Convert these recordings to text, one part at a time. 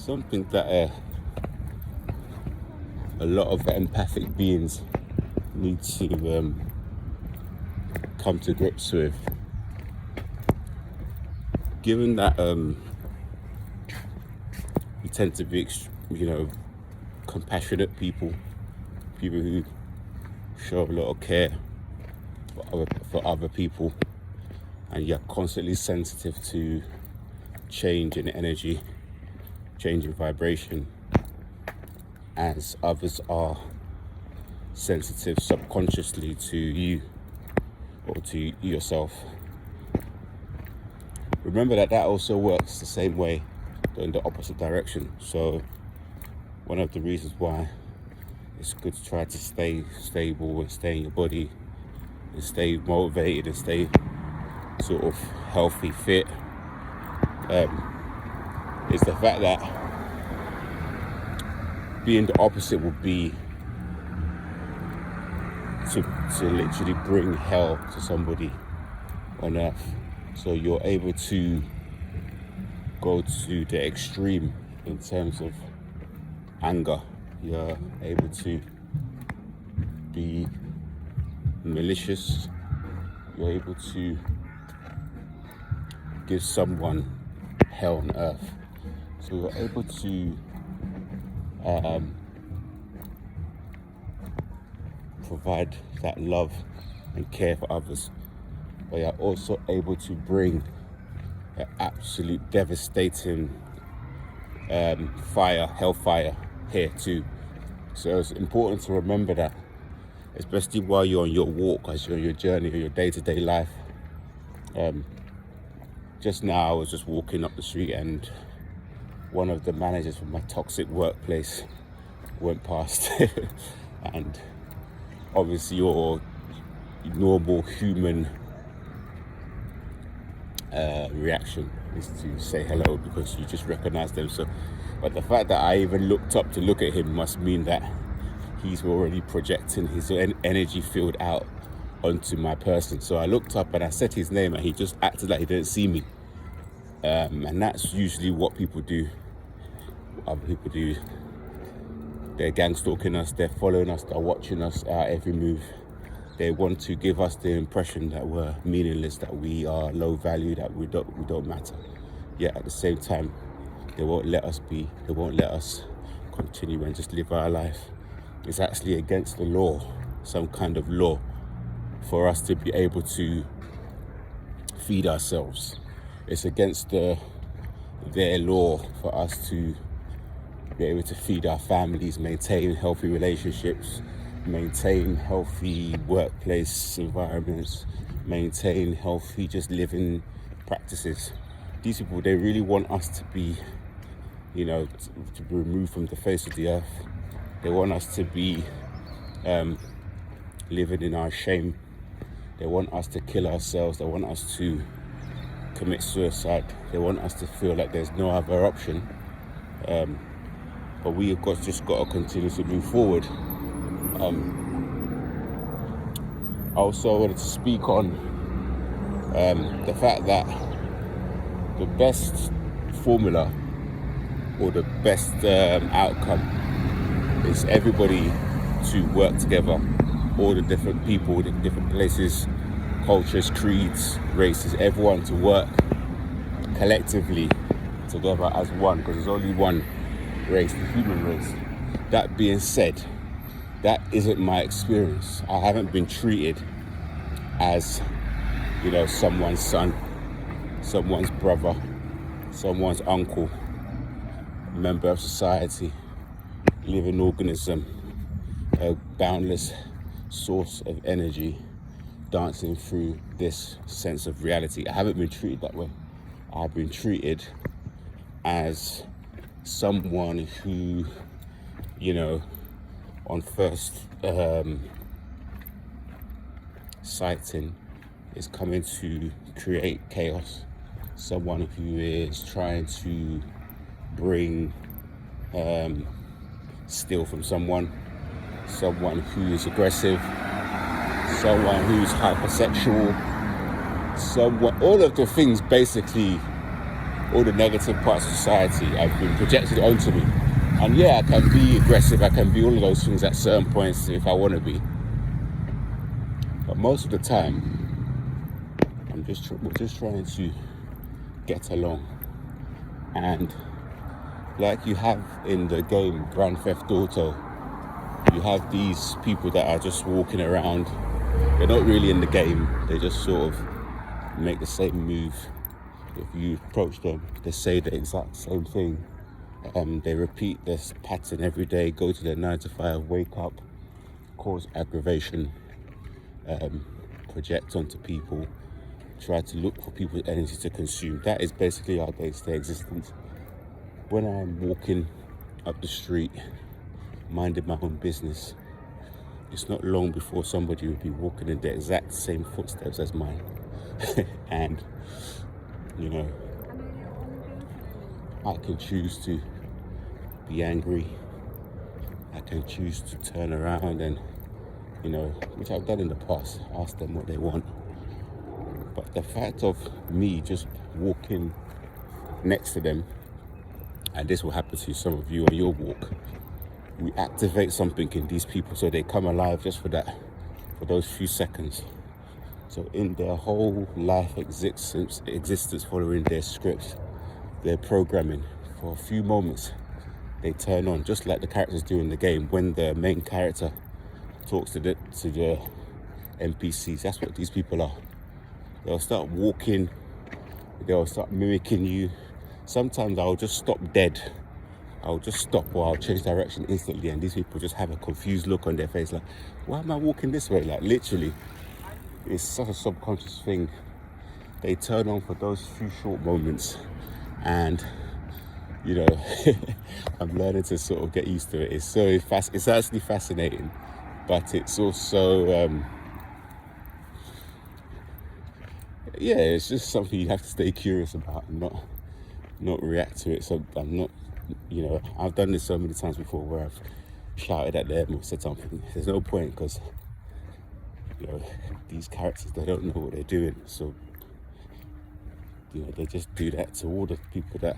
something that a lot of empathic beings need to come to grips with. Given that we tend to be, compassionate people who show a lot of care for other people, and you're constantly sensitive to change in energy, change in vibration, as others are sensitive subconsciously to you or to yourself. Remember that also works the same way, but in the opposite direction. So one of the reasons why it's good to try to stay stable and stay in your body and stay motivated and stay sort of healthy, fit, is the fact that being the opposite would be to literally bring hell to somebody on earth. So you're able to go to the extreme in terms of anger. You're able to be malicious. You're able to give someone hell on earth. So you're able to provide that love and care for others, but you're also able to bring an absolute devastating hellfire here too. So it's important to remember that, especially while you're on your walk, as you're on your journey or your day-to-day life. Just now I was just walking up the street and one of the managers from my toxic workplace went past and obviously your normal human reaction is to say hello because you just recognize them. So, but the fact that I even looked up to look at him must mean that he's already projecting his energy field out onto my person. So I looked up and I said his name and he just acted like he didn't see me. And that's usually what people do. Other people do. They're gang stalking us, they're following us, they're watching us, our every move. They want to give us the impression that we're meaningless, that we are low value, that we don't matter. Yet at the same time, they won't let us be, they won't let us continue and just live our life. It's actually against the law, some kind of law, for us to be able to feed ourselves. It's against their law for us to be able to feed our families, maintain healthy relationships, maintain healthy workplace environments, maintain healthy just living practices. These people, they really want us to be, to be removed from the face of the earth. They want us to be living in our shame. They want us to kill ourselves. They want us to commit suicide. They want us to feel like there's no other option. But we have just got to continue to move forward. I also wanted to speak on the fact that the best formula or the best outcome is everybody to work together, all the different people, the different places, cultures, creeds, races, everyone to work collectively together as one, because there's only one race, the human race. That being said, that isn't my experience. I haven't been treated as, someone's son, someone's brother, someone's uncle, member of society, living organism, a boundless source of energy dancing through this sense of reality. I haven't been treated that way. I've been treated as someone who, on first sighting is coming to create chaos. Someone who is trying to bring steal from someone who is aggressive, someone who's hypersexual, all of the things basically all the negative parts of society have been projected onto me. And yeah, I can be aggressive, I can be all of those things at certain points if I want to be. But most of the time, we're just trying to get along. And like you have in the game Grand Theft Auto, you have these people that are just walking around. They're not really in the game. They just sort of make the same move. If you approach them, they say the exact same thing. They repeat this pattern every day, go to their 9 to 5, wake up, cause aggravation, project onto people, try to look for people's energy to consume. That is basically our day-to-day existence. When I'm walking up the street, minding my own business, it's not long before somebody will be walking in the exact same footsteps as mine. And, you know, I can choose to be angry. I can choose to turn around and, you know, which I've done in the past, ask them what they want. But the fact of me just walking next to them, and this will happen to some of you on your walk, we activate something in these people so they come alive just for those few seconds. So in their whole life existence following their scripts, their programming, for a few moments they turn on, just like the characters do in the game. When the main character talks to the NPCs, that's what these people are. They'll start walking, they'll start mimicking you. Sometimes I'll just stop dead. I'll just stop or I'll change direction instantly, and these people just have a confused look on their face like, why am I walking this way? Like, literally, it's such a subconscious thing. They turn on for those few short moments, and you know, I'm learning to sort of get used to it. It's actually fascinating, but it's also yeah, it's just something you have to stay curious about and not react to it. So I'm not, you know, I've done this so many times before where I've shouted at them or said something. There's no point, because, you know, these characters, they don't know what they're doing. So, you know, they just do that to all the people that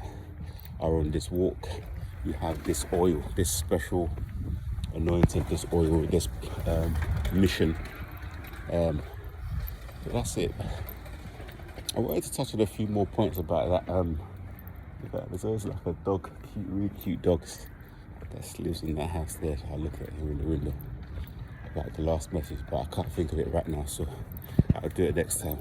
are on this walk. You have this oil, this special anointing, this oil, this mission. But that's it. I wanted to touch on a few more points about that. There's always like a dog, really cute dog that lives in that house there. I look at him in the window about the last message, but I can't think of it right now, so I'll do it next time.